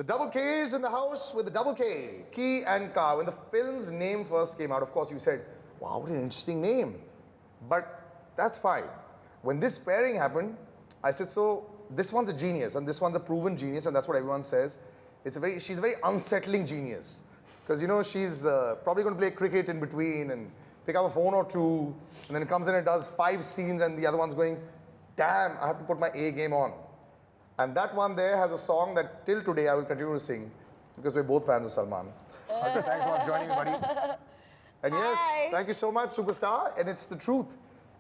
The double K is in the house with the double K, Key and Ka. When the film's name first came out, of course, you said, wow, what an interesting name. But that's fine. When this pairing happened, I said, so this one's a genius and this one's a proven genius, and that's what everyone says. She's a very unsettling genius. Because, you know, she's probably going to play cricket in between and pick up a phone or two, and then comes in and does 5 scenes, and the other one's going, damn, I have to put my A game on. And that one there has a song that till today I will continue to sing because we're both fans of Salman. Okay, thanks for joining me, buddy. And yes, thank you so much, superstar. And it's the truth.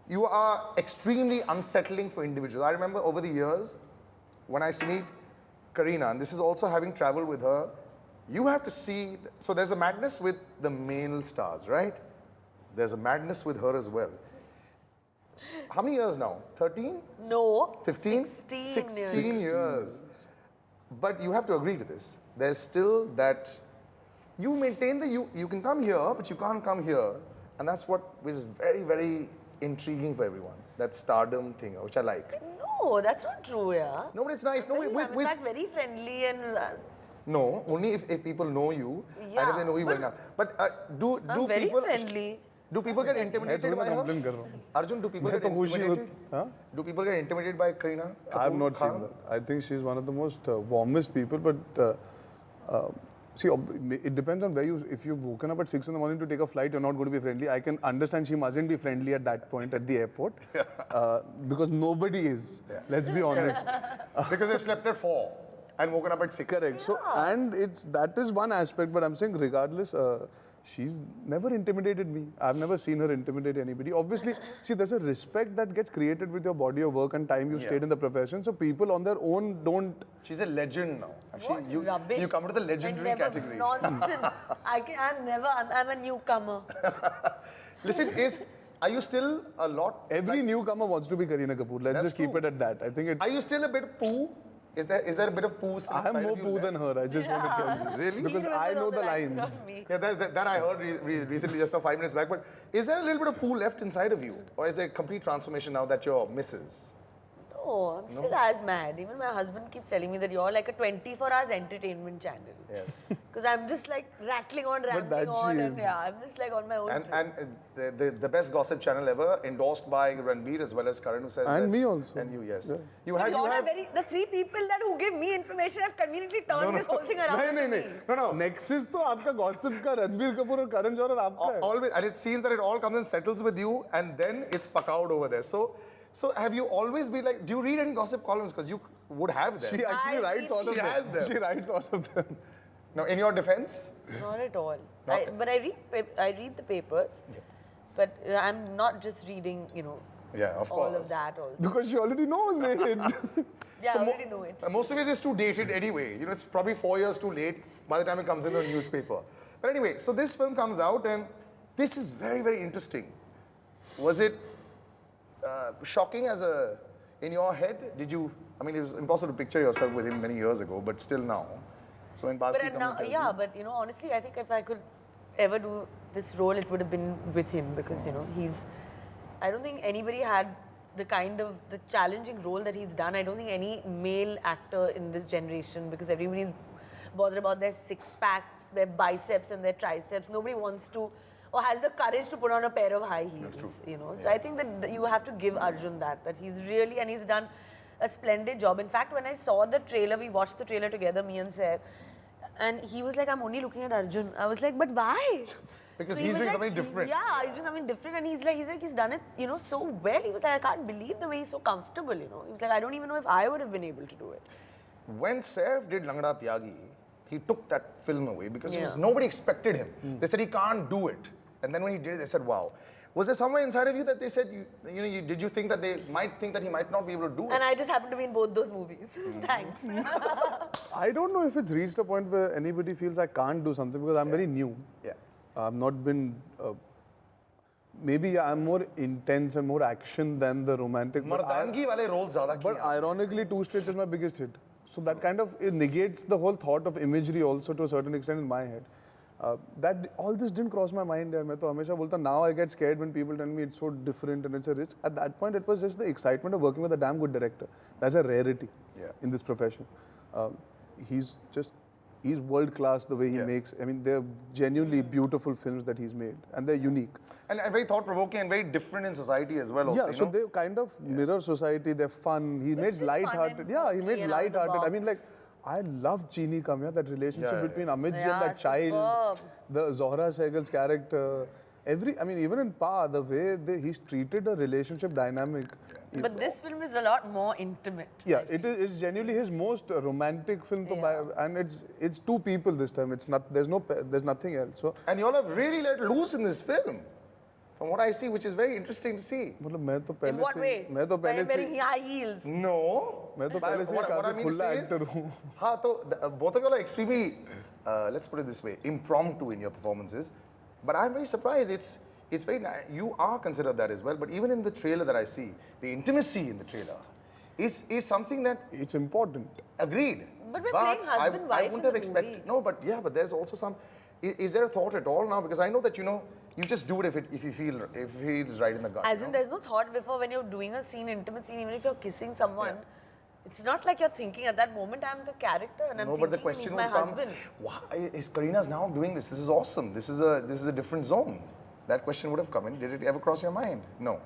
You are extremely unsettling for individuals. I remember over the years when I used to meet Kareena, and this is also having traveled with her, you have to see, so there's a madness with the male stars, right? There's a madness with her as well. How many years now? 13? No. 15? 16 years. But you have to agree to this. There's still that, you maintain that you can come here, but you can't come here. And that's what is very, very intriguing for everyone. That stardom thing, which I like. No, that's not true, yeah. No, but it's nice. No, I'm in fact very friendly and... No, only if people know you, and if they know you well enough. But do I'm very people... friendly. Do people get intimidated by her? Arjun, do people get intimidated? Do people get intimidated by Kareena Kapoor? I have not seen that. I think she's one of the most warmest people, but see, it depends on where you, if you've woken up at 6 in the morning to take a flight, you're not going to be friendly. I can understand she mustn't be friendly at that point at the airport, because nobody is, let's be honest. Because they slept at 4 and woken up at 6. Correct. So, and that is one aspect, but I'm saying regardless, she's never intimidated me. I've never seen her intimidate anybody. Obviously, see, there's a respect that gets created with your body of work and time you stayed in the profession. So people on their own don't... She's a legend now. Actually, you rubbish. come to the legendary category. Nonsense. I'm a newcomer. Listen, are you still a lot... Every newcomer wants to be Kareena Kapoor. Let's just keep it at that. I think Are you still a bit poo? Is there a bit of poo? I have more poo than her. I just want to tell you. Really? Because I know the lines. Yeah, that I heard recently, just 5 minutes back. But is there a little bit of poo left inside of you? Or is there a complete transformation now that you're Mrs.? No, I'm still as mad. Even my husband keeps telling me that you're like a 24 hours entertainment channel. Yes. Because I'm just like rattling on, rambling on. And I'm just like on my own. And the best gossip channel ever, endorsed by Ranbir as well as Karan, who says and that, me also. And you, yes. Yeah. You have the 3 people who give me information have conveniently turned this whole thing around. No. Nexus to आपका gossip का Ranbir Kapoor और Karan Johar और आपका है. Always, and it seems that it all comes and settles with you, and then it's pakawed over there. So have you always been like, do you read any gossip columns? Because you would have them. She actually writes all of them. She writes all of them. Now, in your defense? Not at all. But I read the papers. Yeah. But I'm not just reading, of all of that also. Because she already knows it. I already know it. Most of it is too dated anyway. it's probably 4 years too late by the time it comes in the newspaper. But anyway, so this film comes out, and this is very, very interesting. Was it shocking in your head? Did you, it was impossible to picture yourself with him many years ago, but still now. So when Bharti but honestly, I think if I could ever do this role, it would have been with him because, I don't think anybody had the challenging role that he's done. I don't think any male actor in this generation, because everybody's bothered about their six packs, their biceps and their triceps. Nobody wants to or has the courage to put on a pair of high heels. That's true. So I think that you have to give Arjun that he's really, and he's done a splendid job. In fact, when I saw the trailer, we watched the trailer together, me and Saif, and he was like, I'm only looking at Arjun. I was like, but why? Because he's doing something different. He's doing something different, and he's done it, so well. He was like, I can't believe the way he's so comfortable, He was like, I don't even know if I would have been able to do it. When Saif did Langda Tyagi, he took that film away because nobody expected him. They said he can't do it. And then when he did it, they said, wow. Was there somewhere inside of you that they said, did you think that they might think that he might not be able to do it? And I just happened to be in both those movies. Thanks. I don't know if it's reached a point where anybody feels I can't do something because I'm very new. Yeah. I've not been... maybe I'm more intense and more action than the romantic. Mardangi wale roles zyada kiye. But ironically, Two States is my biggest hit. So that kind of it negates the whole thought of imagery also to a certain extent in my head. That all this didn't cross my mind. I तो हमेशा बोलता now I get scared when people tell me it's so different and it's a risk. At that point, it was just the excitement of working with a damn good director. That's a rarity in this profession. He's just he's world class the way he makes. I mean, they're genuinely beautiful films that he's made, and they're unique. And very thought-provoking and very different in society as well. Also, Yeah, so they kind of mirror society. They're fun. He makes still light-hearted. fun and Yeah, he quirky makes and out of the light-hearted. I mean, like, box. I love Chini Kamya, that relationship between Amit Ji and Yeah, that child, superb. the Zohra Sehgal's character. I mean, even in Pa, the way he's treated a relationship dynamic. But this film is a lot more intimate. Yeah, it's genuinely his most romantic film, and it's two people this time. It's not there's nothing else. So And you all have really let loose in this film, from what I see, which is very interesting to see. मतलब मैं तो In पहले what से way? मैं तो By पहले wearing से high heels. No. मैं तो पहले से What I काफी mean to खुला say is, actor हूँ. हाँ, तो both of you are extremely, let's put it this way, impromptu in your performances. But I'm very surprised. It's very you are considered that as well. But even in the trailer that I see, the intimacy in the trailer is something that It's important. agreed. But we're playing husband, I wife wouldn't in have the expected. movie. No, but yeah, but there's also some. Is there a thought at all now? Because I know that you just do it if you feel it's right in the gut. As you in, know? there's no thought before when you're doing a scene, intimate scene, even if you're kissing someone. It's not like you're thinking at that moment, I'm the character and I'm No, thinking but the question he's my will come, husband. why is Kareena's now doing this? This is awesome. This is a different zone. That question would have come in. Did it ever cross your mind? No.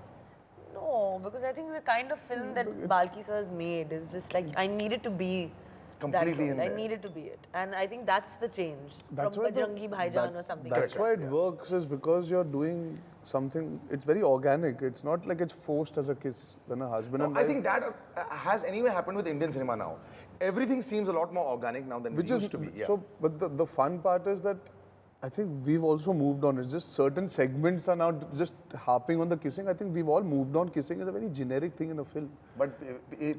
No, because I think the kind of film that Balki sir has made is just like, I needed to be Completely that role. in I there. needed to be it. And I think that's the change That's from why Bajrangi Bhaijan or something like That's that. why it works is because you're doing something. It's very organic. It's not like it's forced as a kiss when a husband and I wife. think that has anyway happened with Indian cinema now. Everything seems a lot more organic now than Which it is used to be. Yeah. so. But the fun part is that I think we've also moved on. It's just certain segments are now just harping on the kissing. I think we've all moved on. Kissing is a very generic thing in a film. But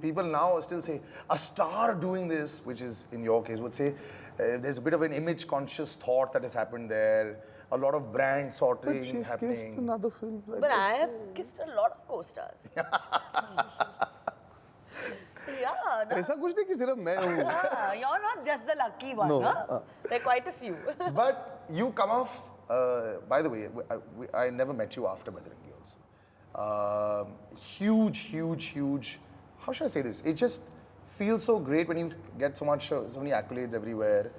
people now still say, a star doing this, which is in your case, would say there's a bit of an image conscious thought that has happened there. A lot of brand But sorting she's kissed happening. in other films. But I have kissed a lot of co-stars. Yeah, no? ऐसा कुछ नहीं कि सिर्फ मैं हूँ. Yeah, you're not just the lucky one. No, Huh? There are quite a few. But you come off, by the way, I never met you after Bajrangi also. Huge, how should I say this? It just feels so great when you get so many accolades everywhere.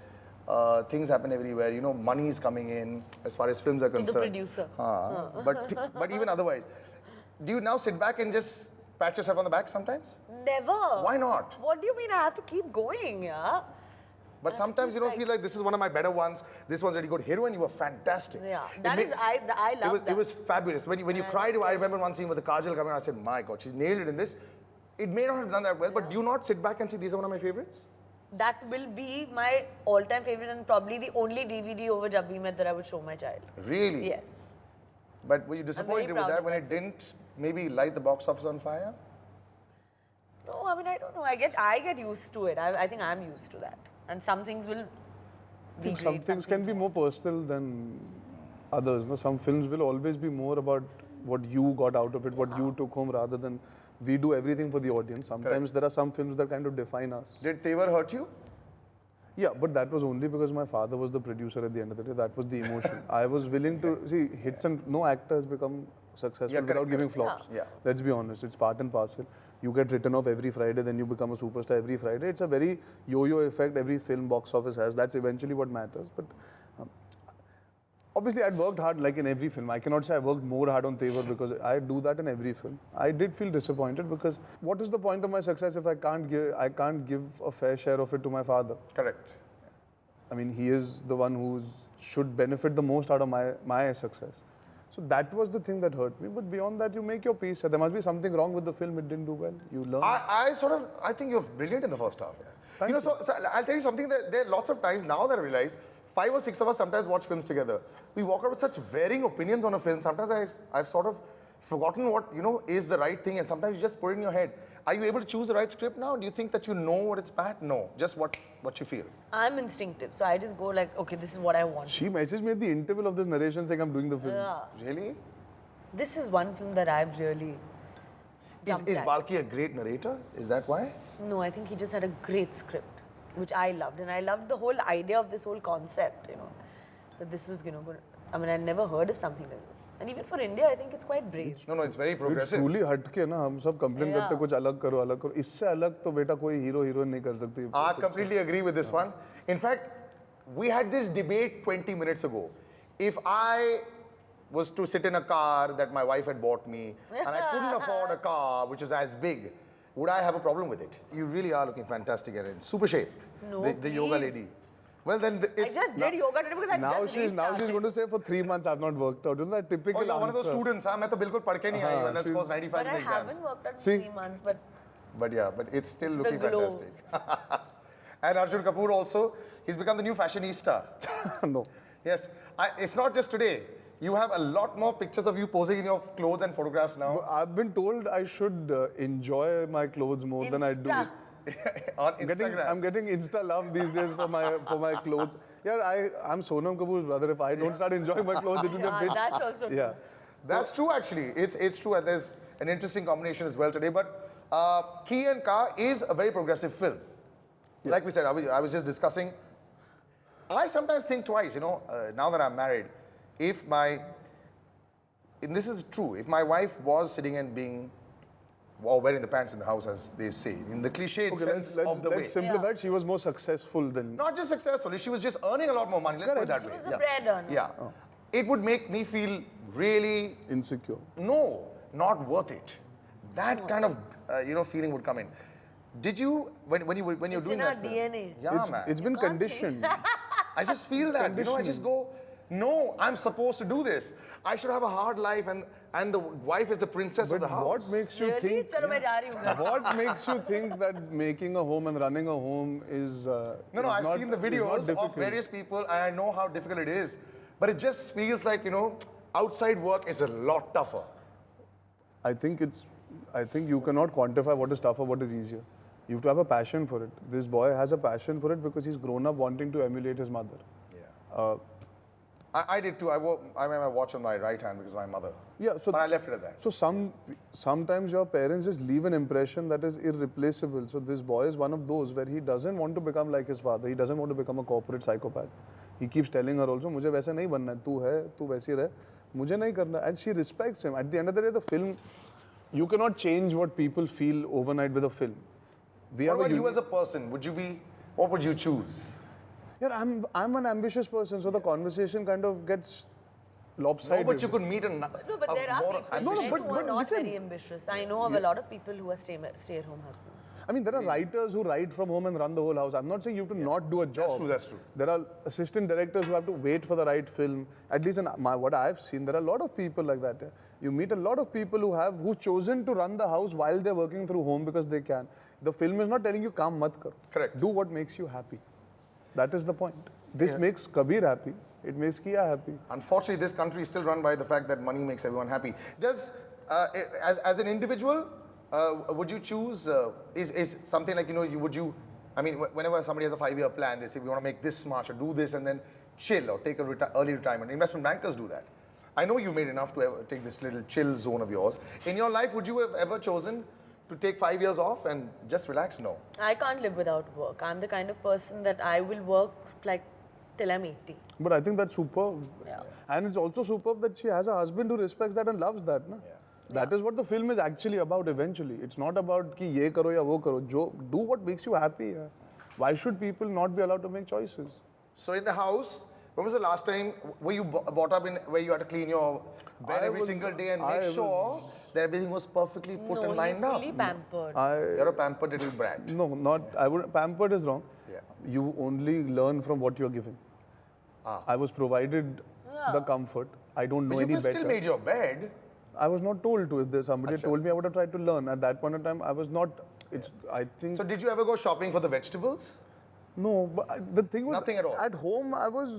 Things happen everywhere, money is coming in as far as films are To the concerned. producer. But even otherwise, do you now sit back and just pat yourself on the back sometimes? Never. Why not? What do you mean I have to keep going, yeah? But sometimes you don't feel like this is one of my better ones. This one's really good. Heroine, you were fantastic. Yeah, It I love was, that. it was fabulous. When you cried, I remember one scene with the Kajal coming. I said, "My God, she's nailed it in this." It may not have done that well, but do you not sit back and say these are one of my favorites? That will be my all-time favorite and probably the only DVD over Jab Bhi Met that I would show my child. Really? Yes. But were you disappointed with proud that of when that it didn't maybe light the box office on fire? No, I mean, I don't know. I get used to it. I think I'm used to that. And some things will be great. Some things can be more personal than others. No? Some films will always be more about what you got out of it, what you took home, rather than we do everything for the audience. Sometimes there are some films that kind of define us. Did Tevar hurt you? Yeah, but that was only because my father was the producer at the end of the day. That was the emotion. I was willing to see hits, and no actor has become successful Yeah, correct, without giving correct. flops. Yeah. Let's be honest, it's part and parcel. You get written off every Friday, then you become a superstar every Friday. It's a very yo-yo effect every film box office has. That's eventually what matters. But obviously, I'd worked hard like in every film. I cannot say I worked more hard on Tevar because I do that in every film. I did feel disappointed because what is the point of my success if I can't give a fair share of it to my father? Correct. I mean, he is the one who should benefit the most out of my success. So that was the thing that hurt me. But beyond that, you make your peace. There must be something wrong with the film. It didn't do well. You learn. I think you're brilliant in the first half. Yeah. So I'll tell you something. That there are lots of times now that I realize 5 or 6 of us sometimes watch films together. We walk out with such varying opinions on a film. Sometimes I've sort of forgotten what is the right thing, and sometimes you just put it in your head. Are you able to choose the right script now? Do you think that you know what it's bad? No, just what you feel. I'm instinctive, so I just go like, okay, this is what I want. She messaged me at the interval of this narration saying I'm doing the film. Yeah. Really? This is one film that I've really jumped Is at. Balki a great narrator? Is that why? No, I think he just had a great script, which I loved. And I loved the whole idea of this whole concept, that this was, I mean, I never heard of something like this. And even for India, I think it's quite brave. No, it's very It's progressive. truly हटके ना हम सब complain करते कुछ अलग करो इससे अलग तो बेटा कोई हीरो हीरोइन नहीं कर सकती. I completely agree with this one. In fact, we had this debate 20 minutes ago. If I was to sit in a car that my wife had bought me and I couldn't afford a car which was as big, would I have a problem with it? You really are looking fantastic and in super shape. No, the yoga please. lady. Well, then I just did yoga today because I Now just she's restarted. going to say for 3 months I've not worked out. You know that typical Oh, you're one of those answer. students, huh? मैं तो बिल्कुल पढ़ के नहीं आई when that she's- scores 95 But in I the exams. haven't worked out in See? 3 months, but But yeah, but it's still It's the looking glow. fantastic. And Arjun Kapoor also, he's become the new fashionista. No. Yes, it's not just today. You have a lot more pictures of you posing in your clothes and photographs now I've been told I should enjoy my clothes more than I do. Insta. on Instagram. I'm getting Insta love these days for my clothes. Yeah, I'm Sonam Kapoor's brother. If I don't start enjoying my clothes, it will be a yeah, bit. that's also Yeah. That's true, actually. It's true, and there's an interesting combination as well today. But Key and Ka is a very progressive film. Like we said, I was just discussing. I sometimes think twice, now that I'm married, and this is true, if my wife was sitting and being, or wearing the pants in the house, as they say, in the cliched Okay, sense of the way. let's simplify it. She was more successful than. Not just successful, she was just earning a lot more money. Let's put it that She way. was the bread earner. Yeah. It would make me feel really, Insecure. no, not worth it. That kind of, feeling would come in. Did you, when you're It's doing in our that film? DNA. Yeah, man. It's been can't conditioned. I just feel that, I just go, no, I'm supposed to do this. I should have a hard life and the wife is the princess of But the house. what makes you Really? think? चलो मैं जा रही हूँ घर. What makes you think that making a home and running a home is? No, I've seen the is not videos of difficult. various people and I know how difficult it is. But it just feels like, outside work is a lot tougher. I think you cannot quantify what is tougher, what is easier. You have to have a passion for it. This boy has a passion for it because he's grown up wanting to emulate his mother. Yeah. I did too. I wear my watch on my right hand because of my mother. Yeah, so But I left it at that. So sometimes your parents just leave an impression that is irreplaceable. So this boy is one of those where he doesn't want to become like his father. He doesn't want to become a corporate psychopath. He keeps telling her also, मुझे वैसा नहीं बनना है. तू वैसी रह. मुझे नहीं करना. And she respects him. At the end of the day, the film, you cannot change what people feel overnight with a film. What about you as a person? What would you choose? Yeah, I'm an ambitious person, so the conversation kind of gets lopsided. No, but you could meet a No, but there are more people ambitious- who are not listen. very ambitious. I know of a lot of people who are stay-at-home husbands. I mean, there are writers who write from home and run the whole house. I'm not saying you have to not do a job. That's true. There are assistant directors who have to wait for the right film. At least in what I've seen, there are a lot of people like that. You meet a lot of people who've chosen to run the house while they're working through home because they can. The film is not telling you, "Kaam mat karo." Correct. Do what makes you happy. That is the point. This makes Kabir happy. It makes Kia happy. Unfortunately, this country is still run by the fact that money makes everyone happy. Does, as an individual, would you choose, is something like, whenever somebody has a 5-year plan, they say, we want to make this much or do this and then chill or take early retirement. Investment bankers do that. I know you made enough to take this little chill zone of yours. In your life, would you have ever chosen to take 5 years off and just relax? No. I can't live without work. I'm the kind of person that I will work like till I'm 80. But I think that's superb. Yeah. And it's also superb that she has a husband who respects that and loves that. Na? That is what the film is actually about eventually. It's not about ki ye karo ya wo karo. Do what makes you happy. Yeah. Why should people not be allowed to make choices? So in the house, when was the last time were you brought up in where you had to clean your bed every single day and make sure that everything was perfectly put and No, he's lined up? fully pampered. You're a pampered little brat. No, not. Pampered is wrong. Yeah. You only learn from what you're given. I was provided the comfort. I don't know But any you better. still made your bed. I was not told to. If there's somebody had told me, I would have tried to learn. At that point in time, I was not. I think. So did you ever go shopping for the vegetables? No, but the thing was, Nothing at all. At home, I was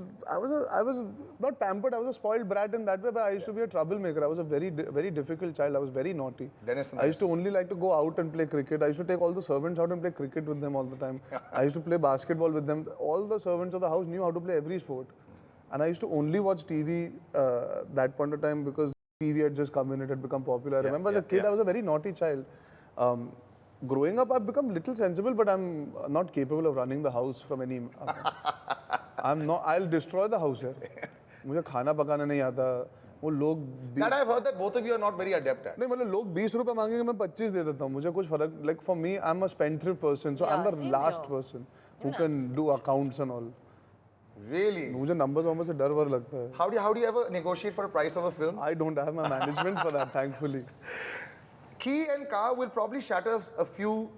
not pampered. I was a spoiled brat in that way. But I used to be a troublemaker. I was a very difficult child. I was very naughty. Dennis I used to only like to go out and play cricket. I used to take all the servants out and play cricket with them all the time. I used to play basketball with them. All the servants of the house knew how to play every sport. And I used to only watch TV that point of time because TV had just come in. It had become popular. I remember as a kid, I was a very naughty child. Growing up, I've become little sensible, but I'm not capable of running the house from any. I'm not. I'll destroy the house here. मुझे खाना पकाना नहीं आता. वो लोग. That I've heard that both of you are not very adept at. नहीं मतलब लोग 20 रुपए मांगेंगे मैं 25 दे देता हूँ. मुझे कुछ फर्क. Like for me, I'm a spendthrift person, so I'm the same last here. person who can do accounts and all. Really? मुझे numbers से डर वर लगता है. How do you ever negotiate for a price of a film? I don't have my management for that, thankfully. Ki and Ka will probably shatter a few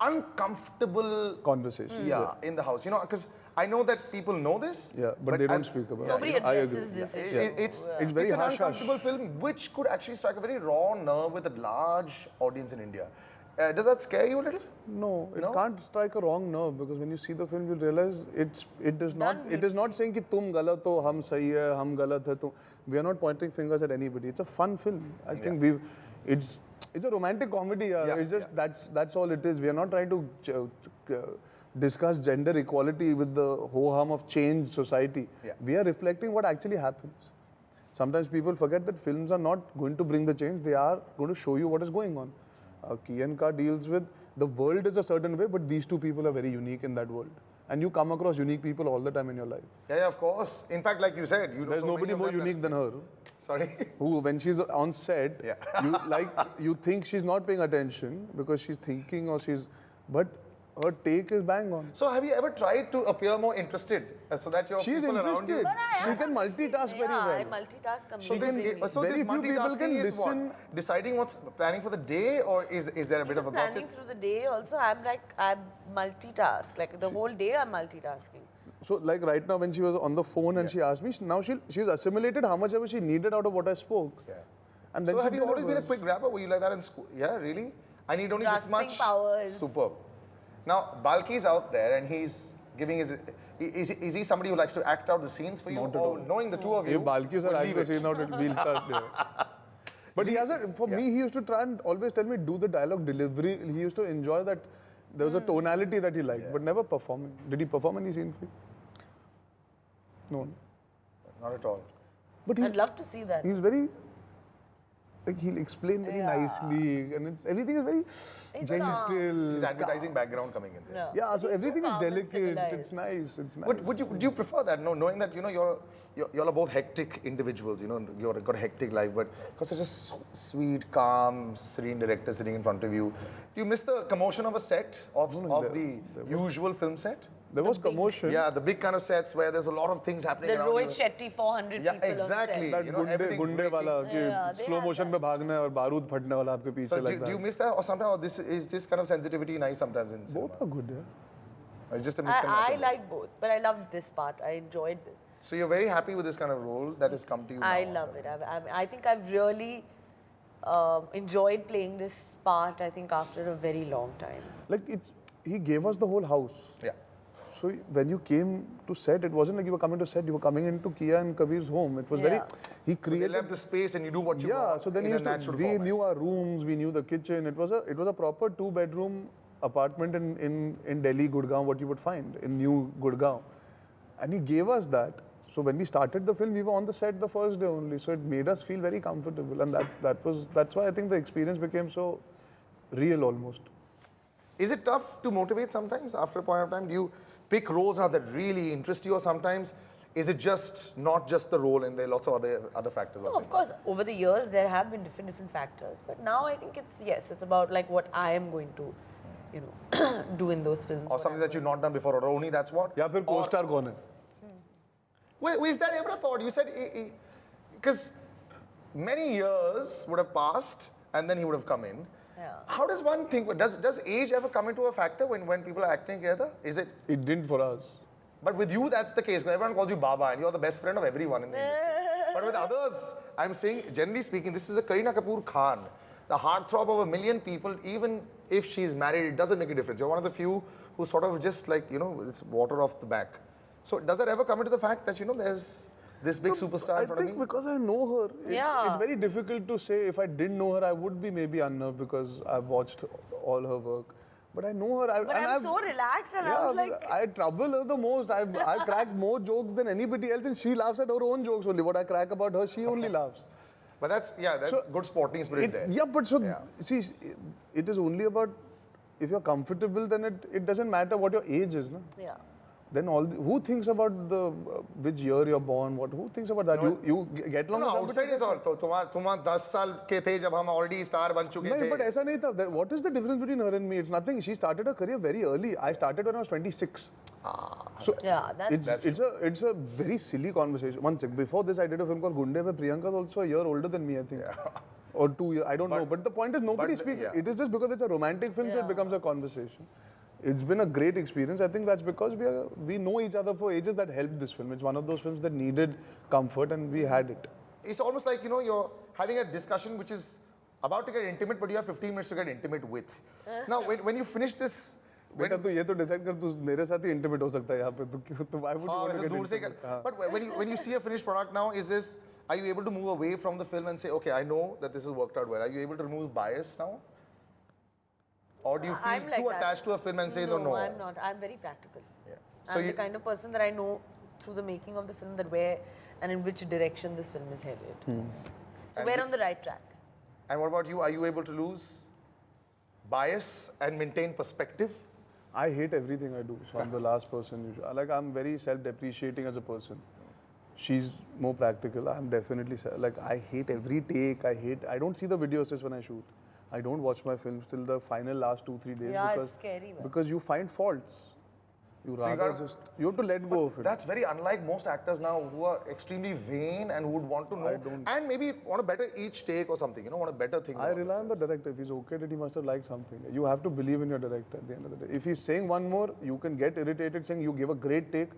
uncomfortable Conversation. in the house. You know, because I know that people know this. Yeah, but they don't speak about it. Nobody I addresses agree. this issue. It's very an hush-hush. uncomfortable film which could actually strike a very raw nerve with a large audience in India. Does that scare you a little? No, it can't strike a wrong nerve because when you see the film, you realize it is not saying कि तुम गलत हो, हम सही है, हम गलत है, तुम. We are not pointing fingers at anybody. It's a fun film. I think it's a romantic comedy. It's just that's all it is. We are not trying to discuss gender equality with the ho-hum of changed society. We are reflecting what actually happens. Sometimes people forget that films are not going to bring the change. They are going to show you what is going on. Ki and Ka deals with the world is a certain way, but these two people are very unique in that world. And you come across unique people all the time in your life. Yeah, of course. In fact, like you said, you know, There's nobody more unique than her. Sorry? Who, when she's on set, you think she's not paying attention because she's thinking but her take is bang on. So have you ever tried to appear more interested so that your She's people interested. around you... She can multitask very I well. multitask So amazingly. this Very few people multitasking can is listen. what? Deciding what's planning for the day, or is there a bit of a Planning gossip? through the day also, I'm multitask. Like the whole day I'm multitasking. So like right now when she was on the phone and she asked me, now she's assimilated how much ever she needed out of what I spoke. Yeah. And then So she have you did her always been a verse. quick grabber? Were you like that in school? Yeah, really? I need only this Grasping much. powers. Superb. Now, Balki's out there and he's giving his... Is he somebody who likes to act out the scenes for you? Not at or all. knowing the two of you, If Balki sir will acts leave the it? scene out, we'll start there. But he has for me, he used to try and always tell me, do the dialogue delivery. He used to enjoy that. There was a tonality that he liked, but never performing. Did he perform any scene for you? No. Not at all. But I'd love to see that. he's very... Like he'll explain very nicely, and everything is very gentle. His advertising background coming in there. Yeah, so everything is calm and delicate. civilized. It's nice. It's nice. Would you prefer that? No, knowing that you're are both hectic individuals. You've got a hectic life, but because it's just sweet, calm, serene director sitting in front of you. Do you miss the commotion of a set of the usual film set? There was commotion. Yeah, the big kind of sets where there's a lot of things happening The around Rohit you. Shetty 400 Yeah, people exactly. on set. That everything गुंडे breaking. वाला कि they slow had motion में भागना है और बारूद फटने वाला आपके पीछे So like do you that. miss that, or sometimes is this kind of sensitivity nice sometimes in cinema? Both are good, yeah. Or it's just a mix and match. I of both? like both, but I loved this part. I enjoyed this. So you're very happy with this kind of role that has come to you I now? love it. I think I've really enjoyed playing this part, I think, after a very long time. Like he gave us the whole house. Yeah. So when you came to set, it wasn't like you were coming to set. You were coming into Kia and Kabir's home. It was very. He They created. left the space and you do what you Yeah. want So then in he a used to. natural We format. knew our rooms. We knew the kitchen. It was a proper 2-bedroom apartment in Delhi, Gurgaon. What you would find in New Gurgaon, and he gave us that. So when we started the film, we were on the set the first day only. So it made us feel very comfortable, and that's why I think the experience became so real almost. Is it tough to motivate sometimes after a point of time? Do you pick roles now that really interest you, or sometimes is it just not just the role and there are lots of other factors No, also? of course, over the years there have been different factors, but now I think it's about like what I am going to, do in those films. Or something that you've not done before, or only that's what? या फिर co-star कौन है? Wait, is that ever a thought? You said, because many years would have passed and then he would have come in. Yeah. How does one think, does age ever come into a factor when people are acting together? Is it? It didn't for us. But with you, that's the case. Everyone calls you Baba and you're the best friend of everyone in the industry. But with others, I'm saying, generally speaking, this is a Kareena Kapoor Khan, the heartthrob of a million people. Even if she's married, it doesn't make a difference. You're one of the few who sort of just like, it's water off the back. So does that ever come into the fact that, there's this big superstar in front I think of me? because I know her, Yeah. it's very difficult to say. If I didn't know her, I would be maybe unnerved because I've watched all her work. But I know her. But I'm so relaxed and I was like... I trouble her the most. I crack more jokes than anybody else, and she laughs at her own jokes only. What I crack about her, she only laughs. But that's good sporting spirit there. Yeah, but see, it is only about if you're comfortable, then it doesn't matter what your age is, no? Yeah. Then who thinks about which year you're born? Who thinks about that? You get along. No, with somebody? outside is all. तुम 10 साल के थे जब हम already star बन चुके थे. No, but ऐसा नहीं था. What is the difference between her and me? It's nothing. She started her career very early. I started when I was 26. So Yeah, that's it's a very silly conversation. One sec. Before this, I did a film called Gunde, where Priyanka is also a year older than me, I think. Or 2 years, I don't know. But the point is, nobody speaks. yeah. It is just because it's a romantic film, so it Yeah. becomes a conversation. It's been a great experience. I think that's because we know each other for ages. That helped this film. It's one of those films that needed comfort, and we had it. It's almost like, you know, you're having a discussion which is about to get intimate, but you have 15 minutes to get intimate with. Now, when you finish this, बेटा तू ये तो decide कर तू मेरे साथ ही intimate हो सकता है यहाँ पे तो why would you want to get दूर से intimate? कर, but when you see a finished product now, are you able to move away from the film and say, okay, I know that this has worked out well? Are you able to remove bias now? Or do you feel I'm like too that. attached to a film and say, no? I'm not. I'm very practical. Yeah. I'm the kind of person that I know through the making of the film that where and in which direction this film is headed. So we're on the right track. And what about you? Are you able to lose bias and maintain perspective? I hate everything I do. So I'm the last person. Like I'm very self-depreciating as a person. She's more practical. I'm definitely like I hate every take. I don't see the video assist when I shoot. I don't watch my films till the final last 2-3 days Yeah, because it's scary, man. because you find faults. You have to let go of it. That's very unlike most actors now who are extremely vain and who would want to know and maybe want to better each take or something, you know, want to better things. I rely on the director. If he's okay, that he must have liked something. You have to believe in your director at the end of the day. If he's saying one more, you can get irritated saying you gave a great take,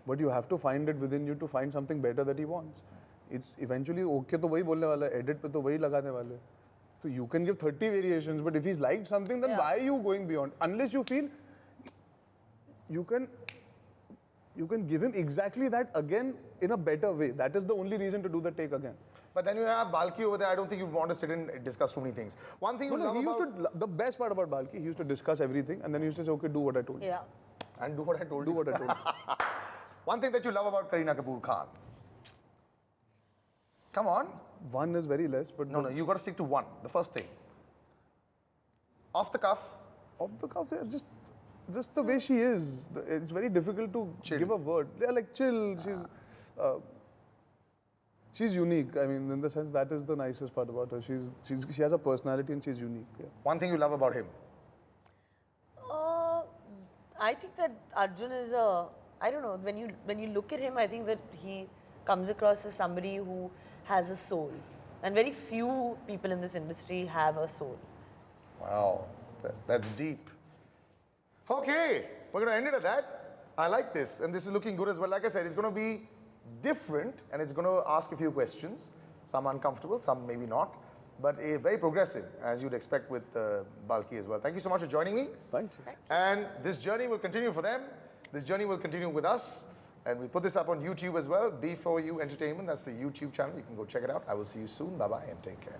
but you have to find it within you to find something better that he wants. It's eventually okay to वही बोलने वाला है, edit पे तो वही लगाने वाले. So you can give 30 variations, but if he's liked something, then why are you going beyond? Unless you feel you can give him exactly that again in a better way. That is the only reason to do the take again. But then you have Balki over there. I don't think you want to sit and discuss too many things. One thing The best part about Balki, he used to discuss everything and then he used to say, okay, do what I told you. Yeah. And do what I told Do you. what I told you. One thing that you love about Kareena Kapoor Khan. Come on. One is very less, but No, you got to stick to one. The first thing. Off the cuff. off the cuff, yeah, just the way she is. It's very difficult to give a word. Yeah, like chill. She's unique. I mean, in the sense that is the nicest part about her. She has a personality and she's unique. Yeah. One thing you love about him. I think that Arjun is I don't know, when you look at him, I think that he comes across as somebody who has a soul. And very few people in this industry have a soul. Wow, that's deep. Okay, we're going to end it at that. I like this, and this is looking good as well. Like I said, it's going to be different, and it's going to ask a few questions. Some uncomfortable, some maybe not, but very progressive, as you'd expect with Balki as well. Thank you so much for joining me. Thank you. And this journey will continue for them. This journey will continue with us. And we put this up on YouTube as well. B4U Entertainment, that's the YouTube channel. You can go check it out. I will see you soon. Bye-bye and take care.